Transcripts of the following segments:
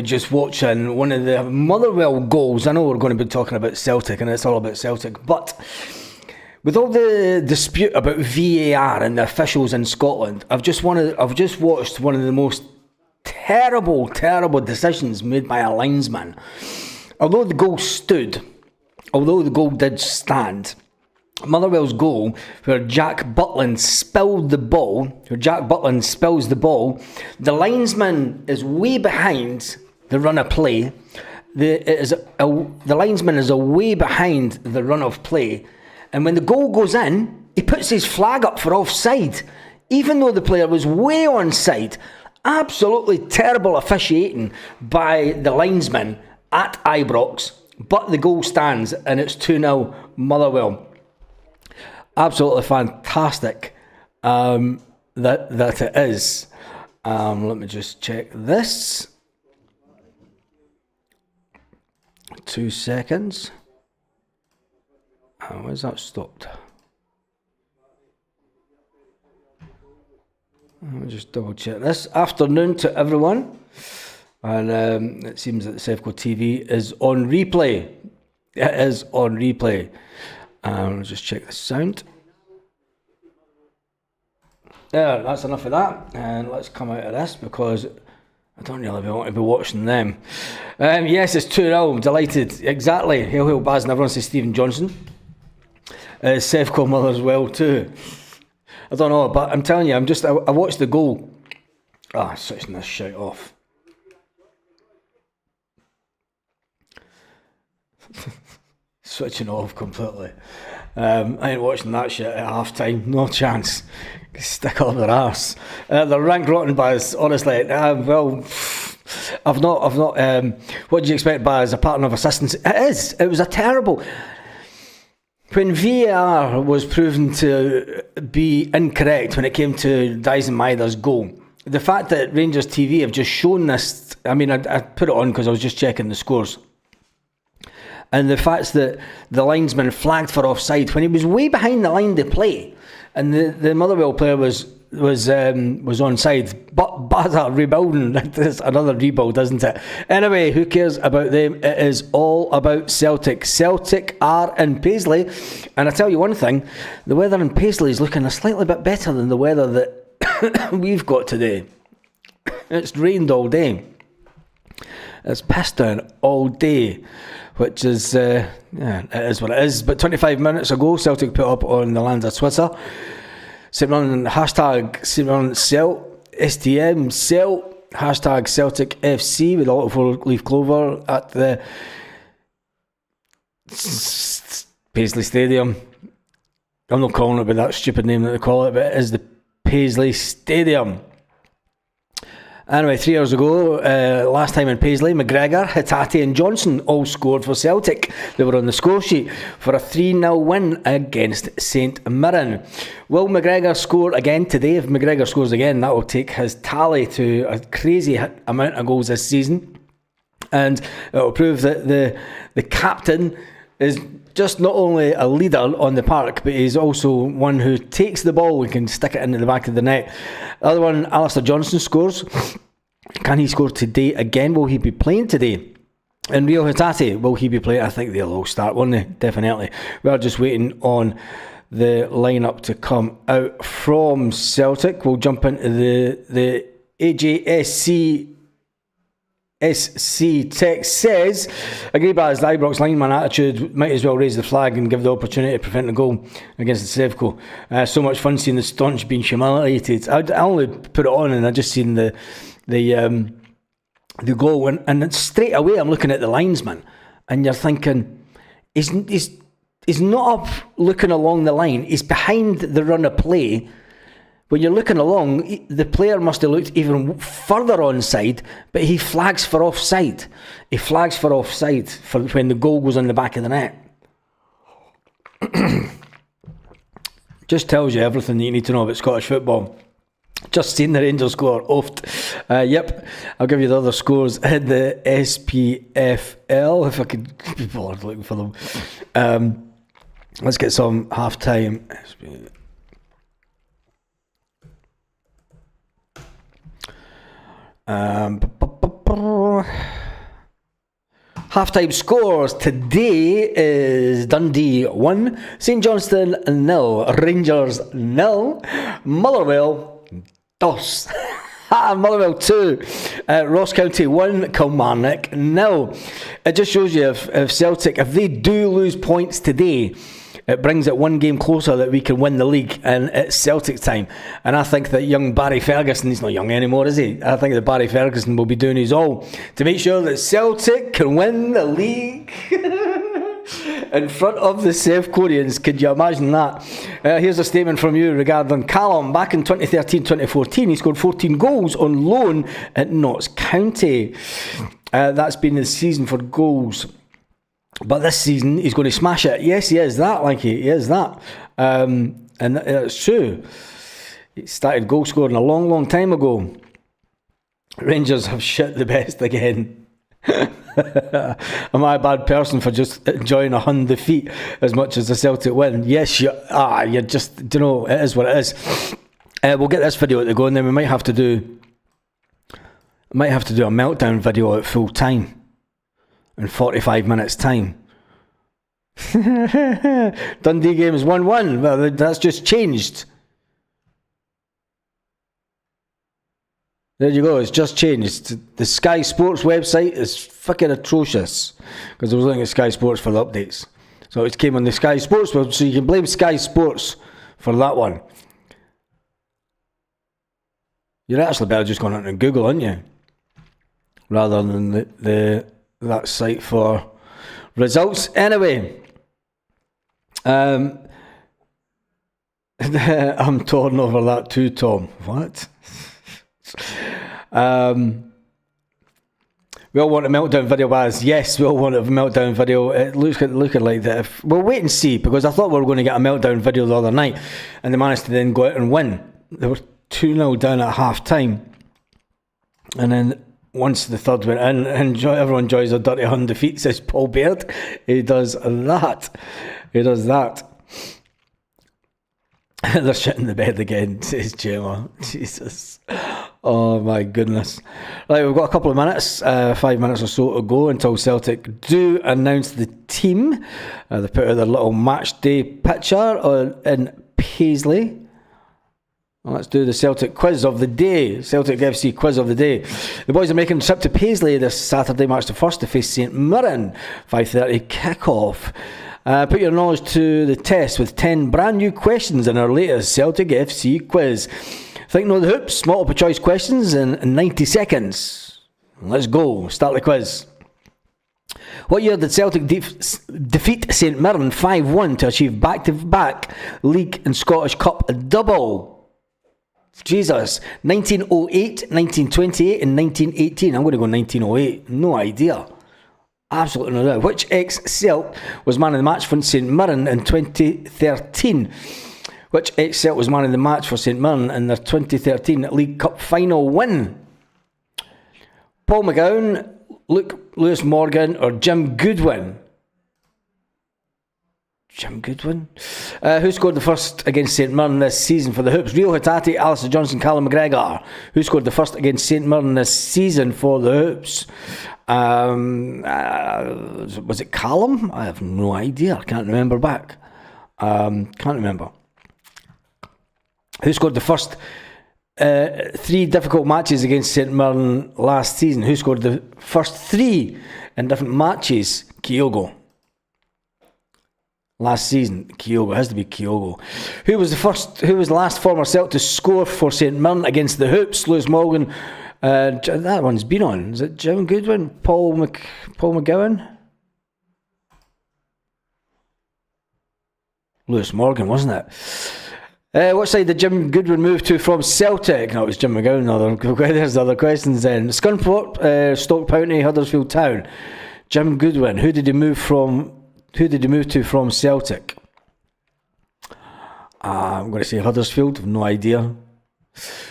just watching one of the Motherwell goals. I know we're going to be talking about Celtic and it's all about Celtic, but with all the dispute about VAR and the officials in Scotland, I've just watched one of the most terrible decisions made by a linesman. Although the goal did stand, Motherwell's goal, where Jack Butland spills the ball, the linesman is way behind the run of play. The linesman is way behind the run of play, and when the goal goes in, he puts his flag up for offside, even though the player was way onside. Absolutely terrible officiating by the linesman at Ibrox, but the goal stands and it's 2-0 Motherwell. Absolutely fantastic that it is. Let me just check this. 2 seconds. Where's that stopped? Let me just double check this. Afternoon to everyone. And it seems that the Sevco TV is on replay. It is on replay. Let's just check the sound. There, that's enough of that. And let's come out of this because I don't really want to be watching them. Yes, it's 2-0. I'm delighted. Exactly. Hail, hail, Baz. And everyone says Stephen Johnson. Sevco Motherwell too. I don't know, but I'm telling you, I watched the goal. Switching this shit off. Switching off completely. I ain't watching that shit at half time. No chance. Stick up their arse. They're rank rotten, Baz. Honestly, well, I've not. What do you expect, Baz? A pattern of assistance. It is. It was a terrible. When VAR was proven to be incorrect when it came to Dyson Maida's goal, the fact that Rangers TV have just shown this. I mean, I put it on because I was just checking the scores. And the fact that the linesman flagged for offside when he was way behind the line to play, and the Motherwell player was onside. But Baza rebuilding, that's another rebuild, isn't it? Anyway, who cares about them? It is all about Celtic. Celtic are in Paisley, and I tell you one thing: the weather in Paisley is looking a slightly bit better than the weather that we've got today. It's rained all day. It's pissed down all day, which is, it is what it is. But 25 minutes ago, Celtic put up on the land of Twitter, hashtag STM Celt, hashtag Celtic FC with a lot of 4-leaf clover at the Paisley Stadium. I'm not calling it by that stupid name that they call it, but it is the Paisley Stadium. Anyway, 3 years ago, last time in Paisley, McGregor, Hatate and Johnson all scored for Celtic. They were on the score sheet for a 3-0 win against St Mirren. Will McGregor score again today? If McGregor scores again, that will take his tally to a crazy amount of goals this season. And it will prove that the captain is just not only a leader on the park, but he's also one who takes the ball and can stick it into the back of the net. The other one, Alistair Johnson scores. Can he score today again? Will he be playing today? And Rio Hatate, will he be playing? I think they'll all start, won't they? Definitely. We're just waiting on the lineup to come out from Celtic. We'll jump into the AJSC SC text says, agree by the Ibrox lineman attitude, might as well raise the flag and give the opportunity to prevent the goal against the Sevco. So much fun seeing the staunch being humiliated. I only put it on and I just seen the goal and straight away I'm looking at the linesman and you're thinking he's not up looking along the line, he's behind the run of play. When you're looking along, the player must have looked even further onside, but he flags for offside. He flags for offside for when the goal goes on the back of the net. Just tells you everything that you need to know about Scottish football. Just seen the Rangers score. Oft. Yep, I'll give you the other scores in the SPFL, if I could be bothered looking for them. Let's get some half-time. Half-time scores today is Dundee 1, St Johnstone 0, Rangers 0, Motherwell dos. Motherwell 2, Ross County 1, Kilmarnock 0. It just shows you if Celtic, if they do lose points today, it brings it one game closer that we can win the league, and it's Celtic time. And I think that young Barry Ferguson, he's not young anymore, is he? I think that Barry Ferguson will be doing his all to make sure that Celtic can win the league in front of the South Koreans. Could you imagine that? Here's a statement from you regarding Callum. Back in 2013-2014, he scored 14 goals on loan at Notts County. That's been the season for goals. But this season, he's going to smash it. Yes, he is that, Lanky. He is that. And it's true. He started goal scoring a long, long time ago. Rangers have shit the best again. Am I a bad person for just enjoying a Hun defeat as much as the Celtic win? Yes, you're just, you know, it is what it is. We'll get this video to go, and then we might have to do a meltdown video at full time in 45 minutes time. Dundee game is 1-1. Well, that's just changed. There you go, it's just changed. The Sky Sports website is fucking atrocious, because I was looking at Sky Sports for the updates. So it came on the Sky Sports website, so you can blame Sky Sports for that one. You're actually better just going on to Google, aren't you? Rather than that site for results. Anyway, I'm torn over that too, Tom. What? We all want a meltdown video, Baz. Yes, we all want a meltdown video. It looking like that. We'll wait and see, because I thought we were going to get a meltdown video the other night, and they managed to then go out and win. They were 2-0 down at half time, and then once the third went in, everyone enjoys a dirty Hun defeat, says Paul Baird. He does that. They're shitting the bed again, says Gemma. Jesus. Oh my goodness. Right, we've got a couple of minutes, 5 minutes or so to go until Celtic do announce the team. They put out their little match day picture in Paisley. Let's do the Celtic quiz of the day. Celtic FC quiz of the day. The boys are making a trip to Paisley this Saturday, March the 1st, to face St Mirren. 5:30 kick-off. Put your knowledge to the test with 10 brand new questions in our latest Celtic FC quiz. Think know the hoops, multiple choice questions in 90 seconds. Let's go. Start the quiz. What year did Celtic defeat St Mirren 5-1 to achieve back-to-back League and Scottish Cup double? Jesus. 1908, 1928 and 1918. I'm going to go 1908. No idea. Absolutely no idea. Which ex-Celt was man of the match for St Mirren in 2013? Which ex-Celt was man of the match for St Mirren in their 2013 League Cup final win? Paul McGowan, Lewis Morgan or Jim Goodwin? Jim Goodwin. Who scored the first against St Mirren this season for the Hoops? Rio Hatate, Alistair Johnson, Callum McGregor. Who scored the first against St Mirren this season for the Hoops? Was it Callum? I have no idea. I can't remember back. Can't remember. Who scored the first 3 difficult matches against St Mirren last season? Who scored the first 3 in different matches? Kyogo. Last season, Kyogo. It has to be Kyogo. Who was the last former Celt to score for St Mirren against the Hoops? Lewis Morgan. That one's been on. Is it Jim Goodwin? Paul McGowan? Lewis Morgan, wasn't it? What side did Jim Goodwin move to from Celtic? No, it was Jim McGowan. There's the other questions then. Scunthorpe, Stoke Powney, Huddersfield Town. Jim Goodwin. Who did he move to from Celtic? I'm going to say Huddersfield. No idea.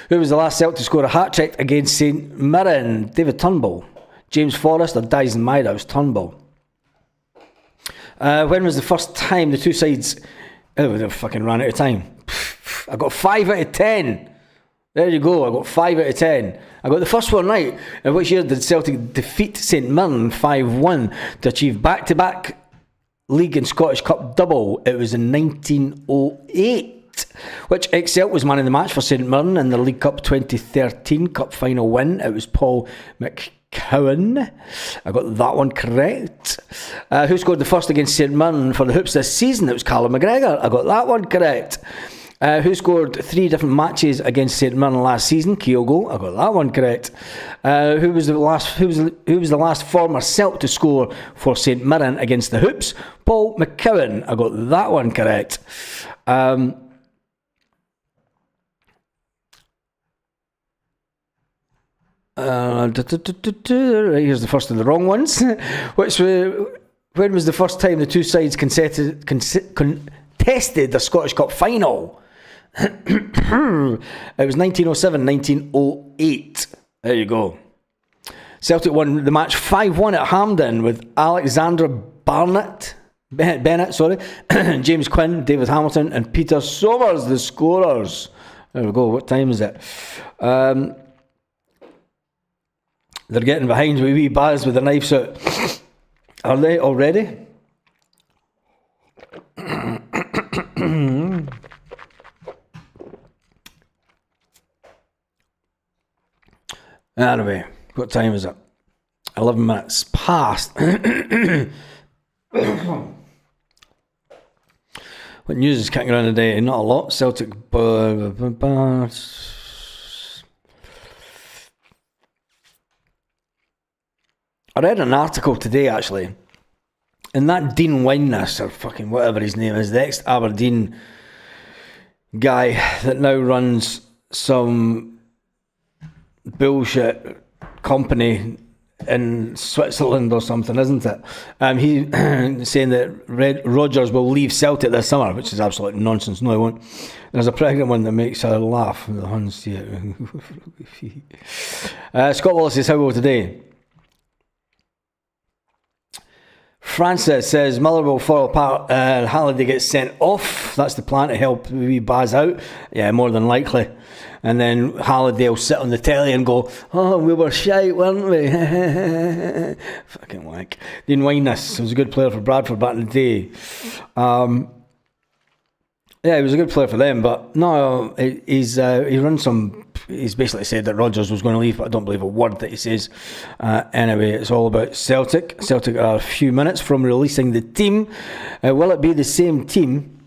Who was the last Celtic to score a hat-trick against St Mirren? David Turnbull. James Forrest or Dyson Maida? It was Turnbull. When was the first time the two sides... Oh, they fucking ran out of time. I got 5 out of 10. There you go. I got 5 out of 10. I got the first one right. In which year did Celtic defeat St Mirren 5-1 to achieve back-to-back League and Scottish Cup double? It was in 1908. Which Excel was man of the match for St Mirren in the League Cup 2013 Cup final win? It was Paul McCowan. I got that one correct. Who scored the first against St Mirren for the Hoops this season? It was Callum McGregor. I got that one correct. Who scored 3 different matches against St Mirren last season? Kyogo. I got that one correct. Who was the last former Celt to score for St Mirren against the Hoops? Paul McCowan. I got that one correct. Here's the first of the wrong ones. When was the first time the two sides contested the Scottish Cup final? It was 1907, 1908. There you go. Celtic won the match 5-1 at Hampden with Alexander Bennett, James Quinn, David Hamilton and Peter Somers, the scorers. There we go. What time is it? They're getting behind with wee Baz with the knives out. Are they already? Anyway, what time is it? 11 minutes past. What news is kicking around today? Not a lot. Celtic. I read an article today, actually, and that Dean Wineness, or fucking whatever his name is, the ex-Aberdeen guy that now runs some bullshit company in Switzerland or something, isn't it? He saying that Rodgers will leave Celtic this summer, which is absolute nonsense. No, he won't. There's a pregnant one that makes her laugh. The Huns see it. Scott Wallace says, how will today? Francis says Miller will fall apart and Halliday gets sent off. That's the plan to help wee Baz out. Yeah, more than likely. And then Halliday will sit on the telly and go, oh, we were shite, weren't we? Fucking wank. Dean Wineness was a good player for Bradford back in the day. Yeah, he was a good player for them, but no, he runs some. He's basically said that Rodgers was going to leave, but I don't believe a word that he says. Anyway, it's all about Celtic. Celtic are a few minutes from releasing the team. Will it be the same team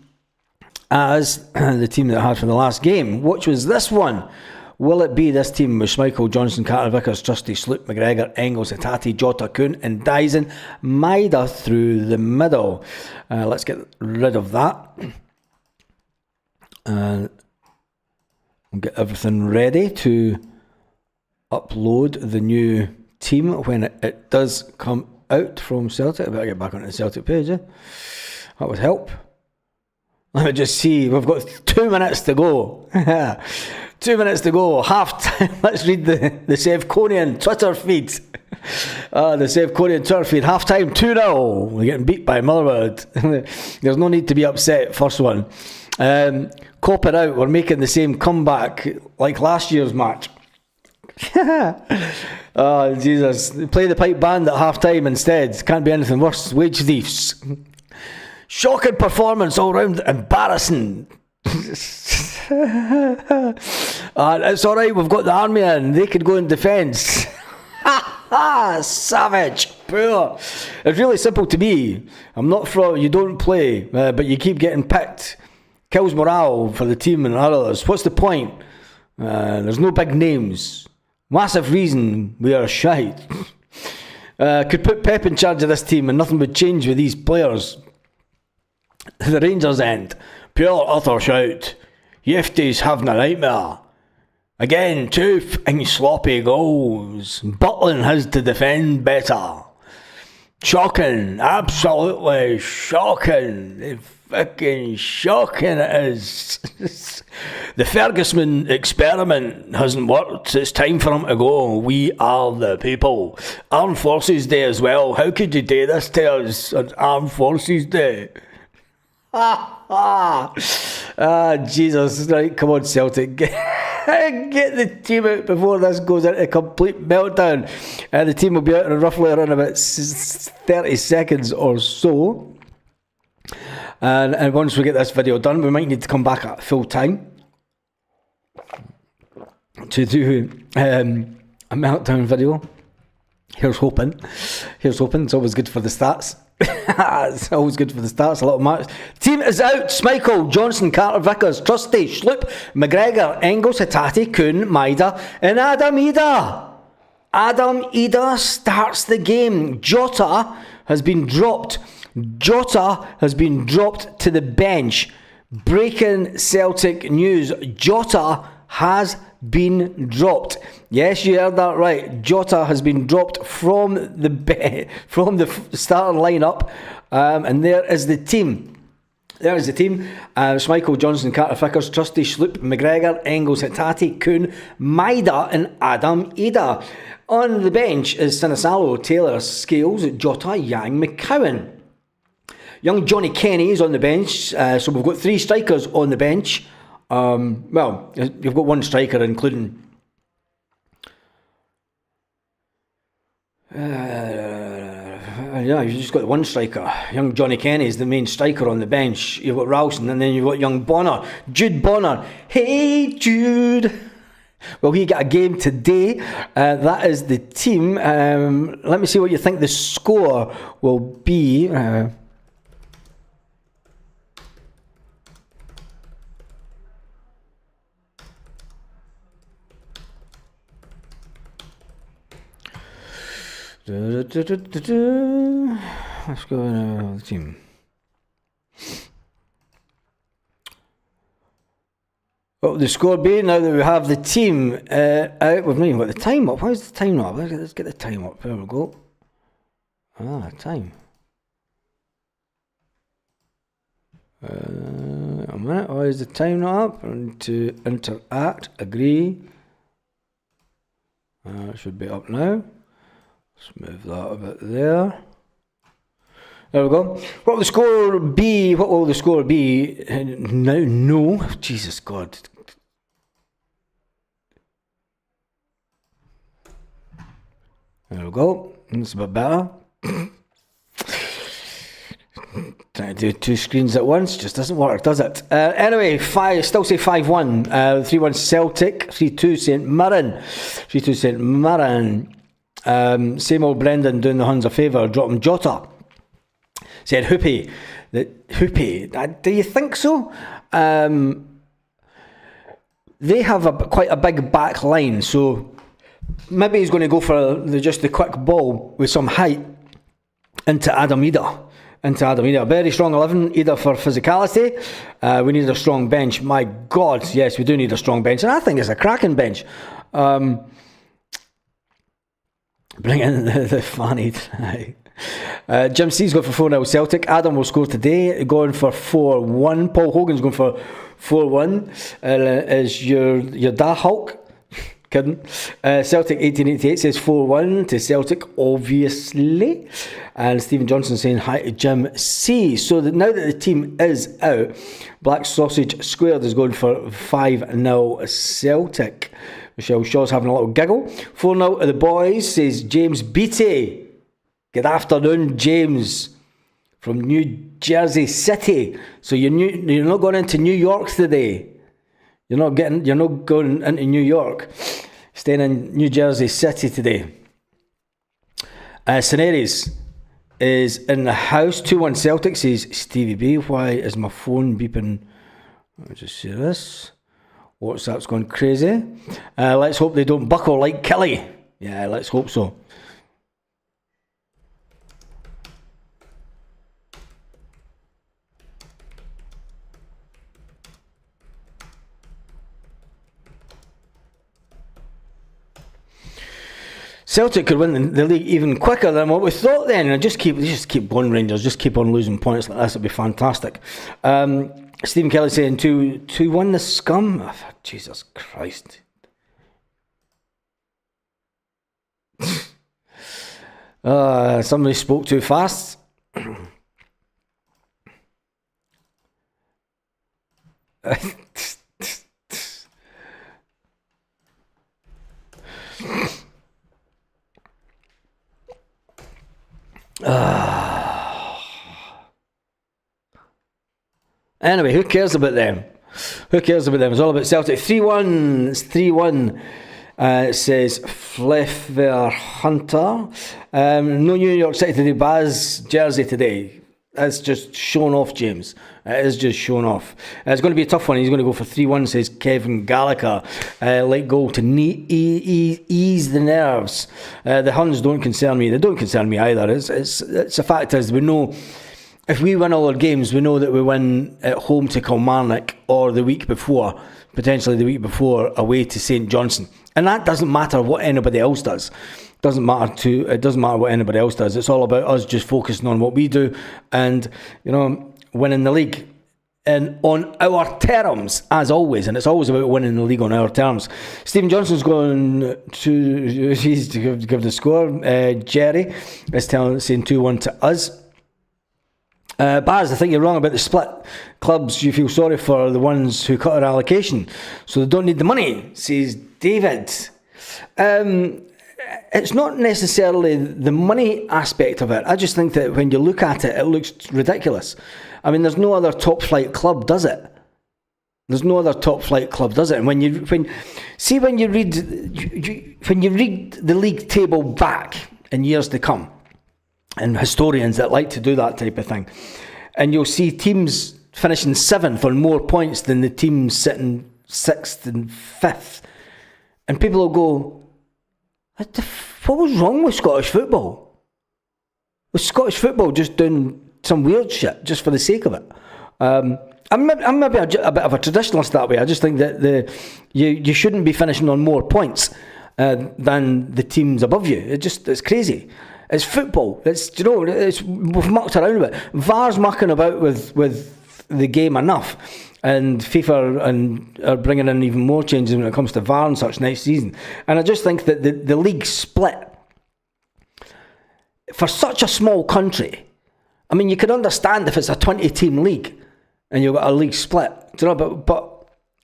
as the team that I had for the last game? Which was this one? Will it be this team with Schmeichel, Johnson, Carter, Vickers, Trusty, Sloop, McGregor, Engels, Hattati, Jota, Kuhn and Dyson, Maida through the middle? Let's get rid of that. We'll get everything ready to upload the new team when it does come out from Celtic. I better get back onto the Celtic page. That would help. Let me just see. We've got 2 minutes to go. 2 minutes to go. Half time. Let's read the Sevconian Twitter feed. The Sevconian Twitter feed. Half time 2-0. We're getting beat by Motherwell. There's no need to be upset. First one. Cop it out, we're making the same comeback like last year's match. Oh, Jesus. Play the pipe band at half time instead. Can't be anything worse. Wage thieves. Shocking performance all round. Embarrassing. It's alright, we've got the army in. They could go in defence. Savage. Poor. It's really simple to me. I'm not for you don't play, but you keep getting picked. Kills morale for the team and others. What's the point? There's no big names. Massive reason we are shite. Could put Pep in charge of this team and nothing would change with these players. The Rangers end. Pure utter shout. Yefty's having a nightmare. Again, 2 sloppy goals. Butland has to defend better. Shocking. Absolutely shocking. Fucking shocking it is. The Ferguson experiment hasn't worked. It's time for him to go. We are the people. Armed Forces Day as well. How could you do this to us on Armed Forces Day? Jesus. Right, come on, Celtic. Get the team out before this goes into a complete meltdown. The team will be out in roughly around about 30 seconds or so. And once we get this video done, we might need to come back at full time to do a meltdown video. Here's hoping. It's always good for the stats. It's always good for the stats. A little match. Team is out. Schmeichel, Johnson, Carter, Vickers, Trusty, Schlupp, McGregor, Engels, Hitati, Kuhn, Maida, and Adam Ida. Adam Ida starts the game. Jota has been dropped to the bench. Breaking Celtic news. Jota has been dropped. Yes, you heard that right. Jota has been dropped from the starting lineup, and there is the team. Schmeichel, Johnson, Carter, Vickers, Trusty, Schlupp, McGregor, Engels, Hitati, Kuhn, Maida, and Adam Ida. On the bench is Sinisalo, Taylor, Scales, Jota, Yang, McCowan. Young Johnny Kenny is on the bench, so we've got 3 strikers on the bench. Well, you've got 1 striker, including you've just got 1 striker. Young Johnny Kenny is the main striker on the bench. You've got Ralston, and then you've got young Bonner, Jude Bonner. Hey Jude. Well, he got a game today. That is the team. Let me see what you think the score will be. Let's go to the team. What will the score be now that we have the team out? We've not even got the time up. Why is the time not up? Let's get the time up. There we go. Time. A minute. Why is the time not up? And to interact, agree. It should be up now. Let's move that a bit there. There we go. What will the score be? No. Jesus God. There we go. That's a bit better. Trying to do 2 screens at once just doesn't work, does it? Anyway, still say 5-1. 3-1 Celtic. 3-2 St Mirren. Same old Brendan doing the Huns a favour, dropping Jota. Said Hoopy. Do you think so? They have quite a big back line, so maybe he's going to go for just the quick ball with some height into Adam Ida. Very strong 11, Ida for physicality. We need a strong bench. My God, yes, we do need a strong bench, and I think it's a cracking bench. Bring in the Fanny tonight. Jim C's going for 4-0 Celtic. Adam will score today, going for 4-1. Paul Hogan's going for 4-1. Is your Da Hulk? Kidding. Celtic 1888 says 4-1 to Celtic, obviously. And Stephen Johnson saying hi to Jim C. So that now that the team is out, Black Sausage Squared is going for 5-0 Celtic. Michelle Shaw's having a little giggle. 4-0 to the boys, says James Beattie. Good afternoon, James, from New Jersey City. So you're not going into New York today. You're not going into New York. Staying in New Jersey City today. Cineris is in the house. 2-1 Celtic, says Stevie B. Why is my phone beeping? Let me just see this. WhatsApp's going crazy. Let's hope they don't buckle like Kelly. Yeah, let's hope so. Celtic could win the league even quicker than what we thought then. And just keep going, Rangers. Just keep on losing points like this. It'll be fantastic. Stephen Kelly saying 2-1 the scum. Oh, Jesus Christ. Somebody spoke too fast. Anyway, who cares about them? Who cares about them? It's all about Celtic. 3-1. It's 3-1. It says Fleffer Hunter. No New York City today. Baz jersey today. That's just shown off, James. It is just shown off. It's going to be a tough one. He's going to go for 3-1, says Kevin Gallagher. Late goal to ease the nerves. The Huns don't concern me. They don't concern me either. It's a fact is we know if we win all our games, we know that we win at home to Kilmarnock or the week before, potentially the week before, away to St Johnstone. And that doesn't matter what anybody else does. It doesn't matter what anybody else does. It's all about us just focusing on what we do and, winning the league. And on our terms, as always, and it's always about winning the league on our terms. Stephen Johnson's going to give the score. Jerry is saying 2-1 to us. Baz, I think you're wrong about the split. Clubs, you feel sorry for the ones who cut their allocation, so they don't need the money, says David. It's not necessarily the money aspect of it. I just think that when you look at it, it looks ridiculous. I mean, there's no other top flight club does it. There's no other top flight club does it. And when you read the league table back in years to come, and historians that like to do that type of thing, and you'll see teams finishing 7th on more points than the teams sitting 6th and 5th, and people will go, what was wrong with Scottish football? Was Scottish football just doing some weird shit just for the sake of it? I'm maybe a bit of a traditionalist that way. I just think that you shouldn't be finishing on more points than the teams above you. It's crazy. It's football. We've mucked around with it. VAR's mucking about with the game enough, and FIFA are bringing in even more changes when it comes to VAR and such next season. And I just think that the league split for such a small country. I mean, you could understand if it's a 20-team league and you've got a league split, but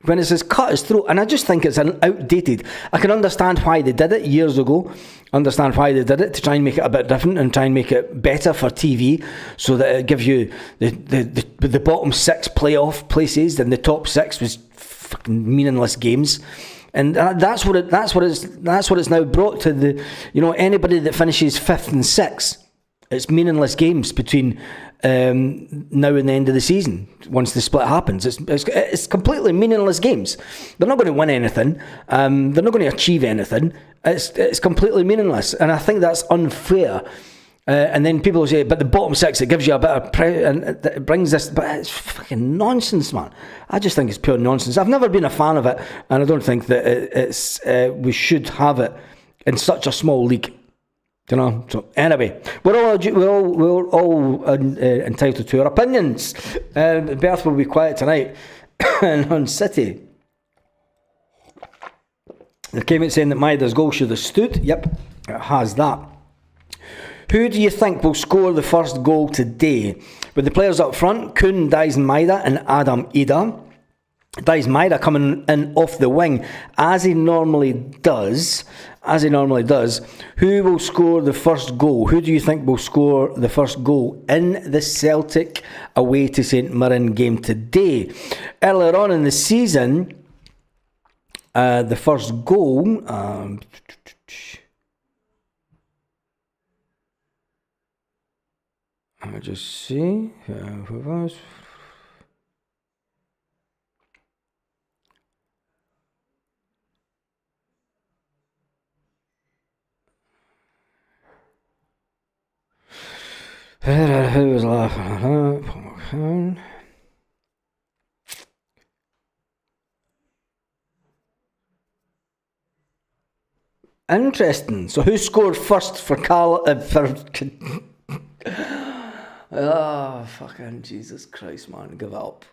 when it's as cut as throat, and I just think it's an outdated. I can understand why they did it years ago. Understand why they did it, to try and make it a bit different and try and make it better for TV, so that it gives you the bottom 6 playoff places, and the top 6 was fucking meaningless games. And that's what it's now brought to the anybody that finishes 5th and 6th. It's meaningless games between now and the end of the season. Once the split happens, it's completely meaningless games. They're not going to win anything. They're not going to achieve anything. It's completely meaningless, and I think that's unfair. And then people will say, "But the bottom 6, it gives you a bit of and it brings this." But it's fucking nonsense, man. I just think it's pure nonsense. I've never been a fan of it, and I don't think that we should have it in such a small league. So anyway, we're all entitled to our opinions. Berth will be quiet tonight on City. There came out saying that Maida's goal should have stood. Yep, it has that. Who do you think will score the first goal today? With the players up front, Kuhn, Dyson Maida and Adam Ida. Dyson Maida coming in off the wing as he normally does. Who will score the first goal? Who do you think will score the first goal in the Celtic away to St Mirren game today? Earlier on in the season, the first goal... I'll just see. Who was... Who was laughing? Interesting. So who scored first for Carl? Oh, fucking Jesus Christ, man. Give it up.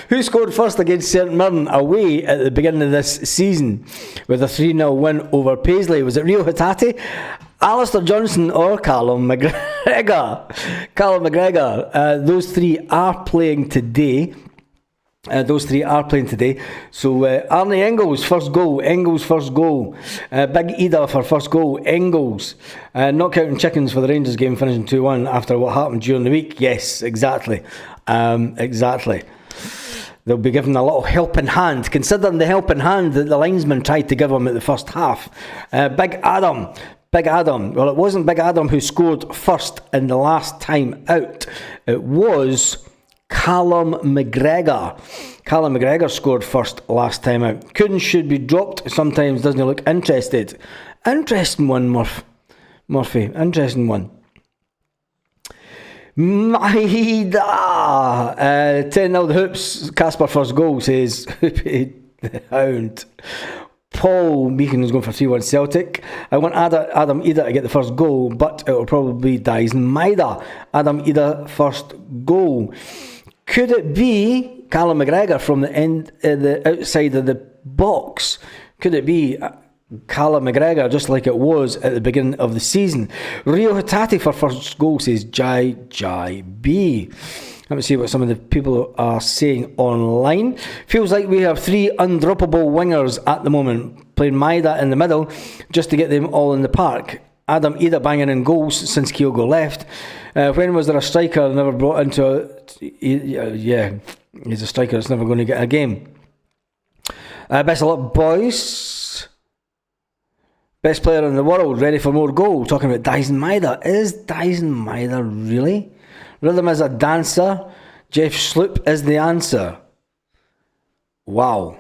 Who scored first against St Mirren away at the beginning of this season with a 3-0 win over Paisley? Was it Rio Hatate, Alistair Johnson or Callum McGregor? Those three are playing today. Those three are playing today. So Arnie Engels, first goal. Big Ida for first goal. Engels. Not counting chickens for the Rangers game finishing 2-1 after what happened during the week. Yes, exactly. Exactly. They'll be given a little helping hand, considering the helping hand that the linesman tried to give him at the first half. Big Adam. Well, it wasn't Big Adam who scored first in the last time out. It was Callum McGregor. Callum McGregor scored first last time out. Couldn't should be dropped. Sometimes doesn't he look interested. Interesting one, Murphy. Interesting one. Maida! 10-0 the Hoops. Casper first goal, says Hoopy the Hound. Paul Meekin is going for 3-1 Celtic. I want Adam Ida to get the first goal, but it will probably be Dyson Maida. Adam Ida first goal. Could it be Callum McGregor from the end, the outside of the box? Could it be Callum McGregor, just like it was at the beginning of the season? Rio Hatate for first goal, says Jai B. Let me see what some of the people are saying online. Feels like we have three undroppable wingers at the moment, playing Maida in the middle just to get them all in the park. Adam Ida banging in goals since Kyogo left. When was there a striker never brought into a... Yeah, he's a striker that's never going to get a game. Best of luck, boys. Best player in the world, ready for more goal. Talking about Dyson Maida. Is Dyson Maida really? Rhythm is a dancer. Jeff Sloop is the answer. Wow.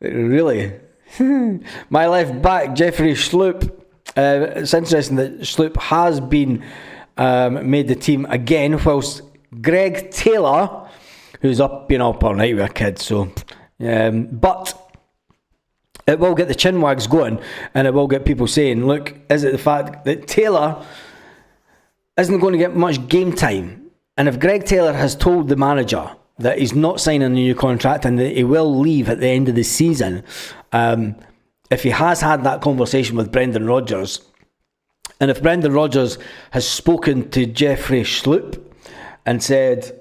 Really? My left back, Jeffrey Sloop. It's interesting that Sloop has been made the team again, whilst Greg Taylor, who's been up all night with a kid, so but it will get the chinwags going, and it will get people saying, look, is it the fact that Taylor isn't going to get much game time? And if Greg Taylor has told the manager that he's not signing a new contract and that he will leave at the end of the season, if he has had that conversation with Brendan Rodgers, and if Brendan Rodgers has spoken to Jeffrey Sloop and said,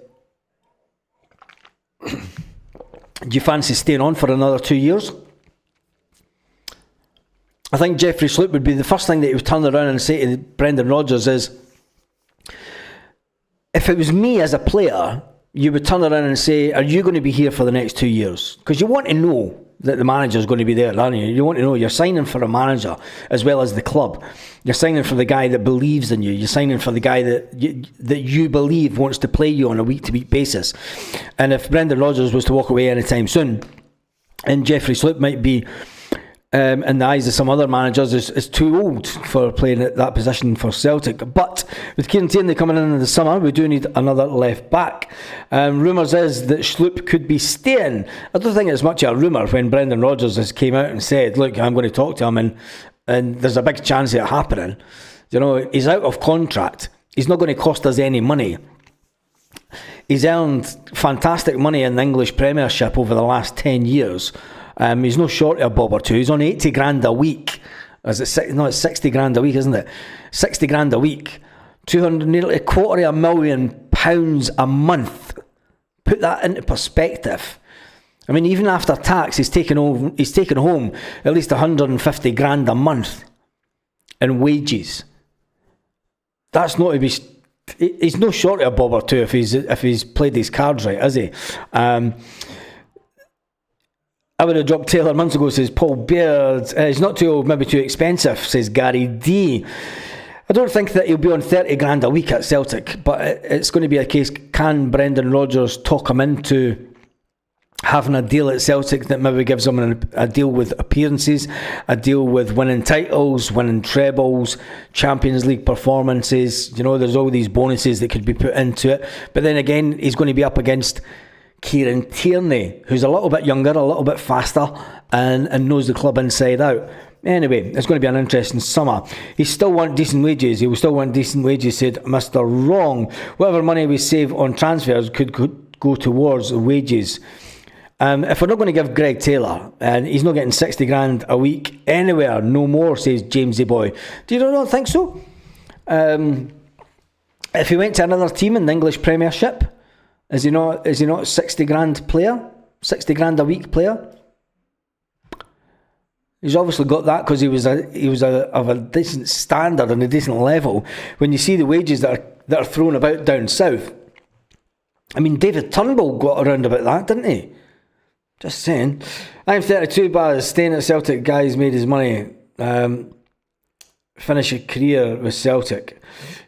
do you fancy staying on for another 2 years? I think Jeffrey Sloop would be the first thing that he would turn around and say to Brendan Rodgers is, if it was me as a player, you would turn around and say, are you going to be here for the next 2 years? Because you want to know that the manager is going to be there, aren't you? You want to know you're signing for a manager as well as the club. You're signing for the guy that believes in you. You're signing for the guy that you believe wants to play you on a week-to-week basis. And if Brendan Rodgers was to walk away anytime soon, and Jeffrey Sloop might be, in the eyes of some other managers, is too old for playing at that position for Celtic. But with Kieran Tierney coming in the summer, we do need another left back. Rumours is that Sloop could be staying. I don't think it's much of a rumour when Brendan Rodgers has came out and said, look, I'm going to talk to him, and there's a big chance of it happening. You know, he's out of contract. He's not going to cost us any money. He's earned fantastic money in the English Premiership over the last 10 years. He's no short of a bob or two. He's on 80 grand a week. Is it? No, it's 60 grand a week, isn't it? 60 grand a week. Nearly £250,000 a month. Put that into perspective. I mean, even after tax, he's taken home at least 150 grand a month in wages. That's not to be. He's no short of a bob or two if he's played his cards right, is he? I would have dropped Taylor months ago, says Paul Beard. He's not too old, maybe too expensive, says Gary D. I don't think that he'll be on 30 grand a week at Celtic, but it's going to be a case, can Brendan Rodgers talk him into having a deal at Celtic that maybe gives him a deal with appearances, a deal with winning titles, winning trebles, Champions League performances. You know, there's all these bonuses that could be put into it. But then again, he's going to be up against Kieran Tierney, who's a little bit younger, a little bit faster, and knows the club inside out. Anyway, it's going to be an interesting summer. He still want decent wages. He will still want decent wages, said Mr. Wrong. Whatever money we save on transfers could go towards wages. If we're not going to give Greg Taylor, and he's not getting 60 grand a week anywhere, no more, says Jamesy Boy. Do you not think so? If he went to another team in the English Premiership, Is he not? Is he not 60 grand player? 60 grand a week player? He's obviously got that because he was of a decent standard and a decent level. When you see the wages that are thrown about down south, I mean, David Turnbull got around about that, didn't he? Just saying. I'm 32, Baz. Staying at Celtic, guys, made his money. Finish a career with Celtic.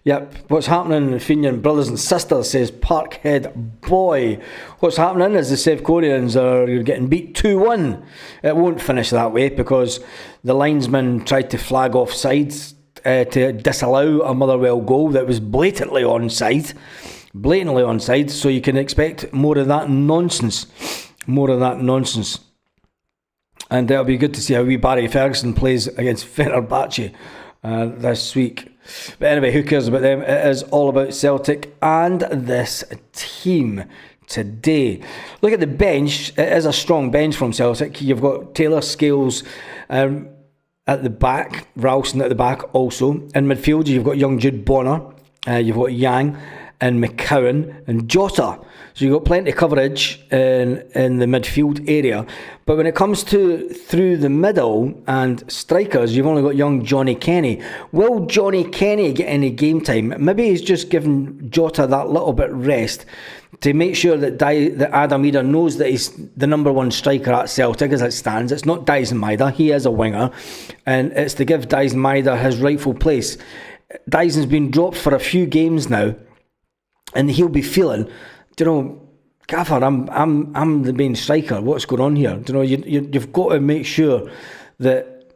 Yep. What's happening, Fenian brothers and sisters, says Parkhead Boy. What's happening is the South Koreans are getting beat 2-1. It won't finish that way because the linesman tried to flag offside to disallow a Motherwell goal that was blatantly onside. So you can expect more of that nonsense. And it'll be good to see how wee Barry Ferguson plays against Fenerbahce this week. But anyway, who cares about them? It is all about Celtic and this team today. Look at the bench. It is a strong bench from Celtic. You've got Taylor, Scales at the back, Ralston at the back also. In midfield, you've got young Jude Bonner, you've got Yang and McCowan and Jota. So you've got plenty of coverage in the midfield area. But when it comes to through the middle and strikers, you've only got young Johnny Kenny. Will Johnny Kenny get any game time? Maybe he's just given Jota that little bit rest to make sure that Adam Idah knows that he's the number one striker at Celtic as it stands. It's not Dyson Maida, he is a winger. And it's to give Dyson Maida his rightful place. Dyson's been dropped for a few games now. And he'll be feeling, Gaffer, I'm the main striker. What's going on here? You've got to make sure that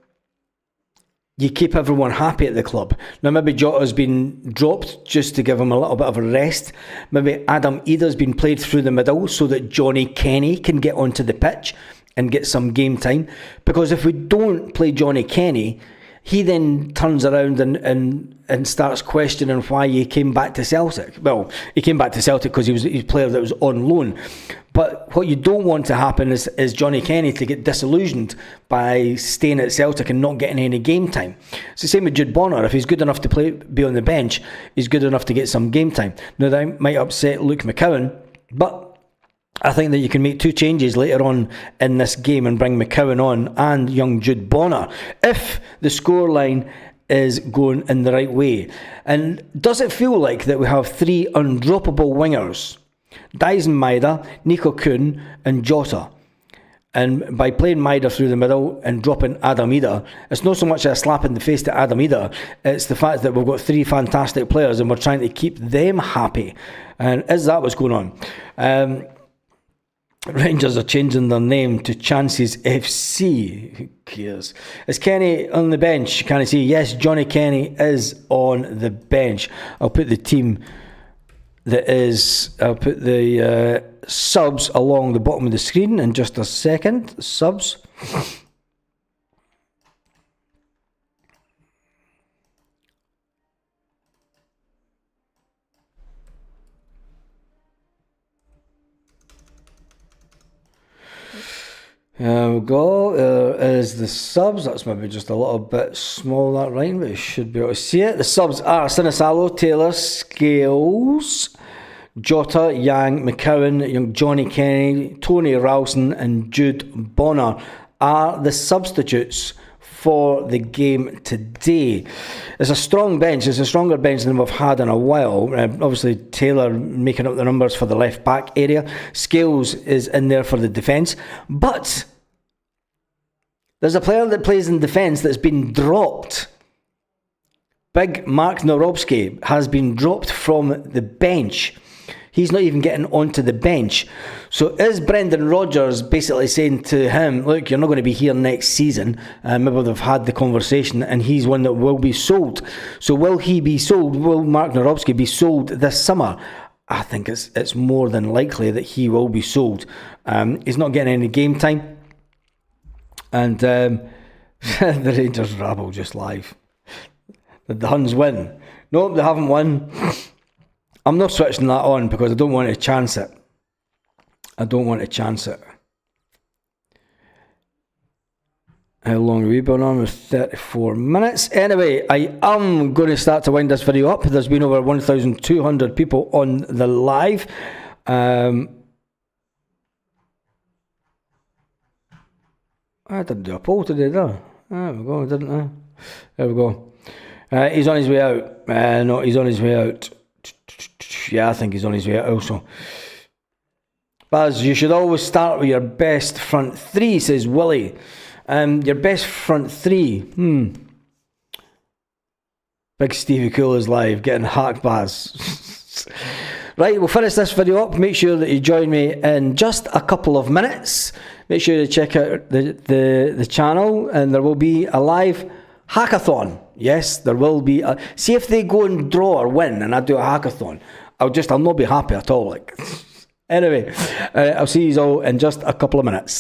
you keep everyone happy at the club. Now, maybe Jota's been dropped just to give him a little bit of a rest. Maybe Adam Idah's been played through the middle so that Johnny Kenny can get onto the pitch and get some game time. Because if we don't play Johnny Kenny, he then turns around and starts questioning why he came back to Celtic. Well, he came back to Celtic because he was a player that was on loan. But what you don't want to happen is Johnny Kenny to get disillusioned by staying at Celtic and not getting any game time. It's the same with Jude Bonner. If he's good enough to be on the bench, he's good enough to get some game time. Now, that might upset Luke McCowan, but I think that you can make two changes later on in this game and bring McCowan on and young Jude Bonner if the scoreline is going in the right way. And does it feel like that we have three undroppable wingers? Dyson Maida, Nico Kuhn and Jota. And by playing Maida through the middle and dropping Adam Idah, it's not so much a slap in the face to Adam Idah, it's the fact that we've got three fantastic players and we're trying to keep them happy. And is that what's going on? Rangers are changing their name to Chances FC. Who cares? Is Kenny on the bench? Can I see? Yes, Johnny Kenny is on the bench. I'll put the team I'll put the subs along the bottom of the screen in just a second. Subs. There we go. There is the subs. That's maybe just a little bit small, that right, but you should be able to see it. The subs are Sinisalo, Taylor, Scales, Jota, Yang, McCowan, young Johnny Kenny, Tony Ralston and Jude Bonner are the substitutes for the game today. It's a strong bench. It's a stronger bench than we've had in a while. Obviously, Taylor making up the numbers for the left back area. Scales is in there for the defence. But there's a player that plays in defence that's been dropped. Big Mark Norobski has been dropped from the bench. He's not even getting onto the bench. So is Brendan Rodgers basically saying to him, look, you're not going to be here next season? Maybe they've had the conversation and he's one that will be sold. So will he be sold? Will Mark Norobski be sold this summer? I think it's more than likely that he will be sold. He's not getting any game time. And the Rangers rabble just live. Did the Huns win? Nope, they haven't won. I'm not switching that on because I don't want to chance it. How long have we been on? With 34 minutes. Anyway, I am going to start to wind this video up. There's been over 1,200 people on the live. I didn't do a poll today, did I? There we go, didn't I? There we go. He's on his way out. No, he's on his way out. Yeah, I think he's on his way out also. Baz, you should always start with your best front three, says Willie. Your best front three. Big Stevie Cool is live, getting hacked, Baz. Right, we'll finish this video up. Make sure that you join me in just a couple of minutes. Make sure to check out the channel, and there will be a live hackathon. Yes, there will be. See if they go and draw or win, and I do a hackathon. I'll not be happy at all. Anyway, I'll see you all in just a couple of minutes.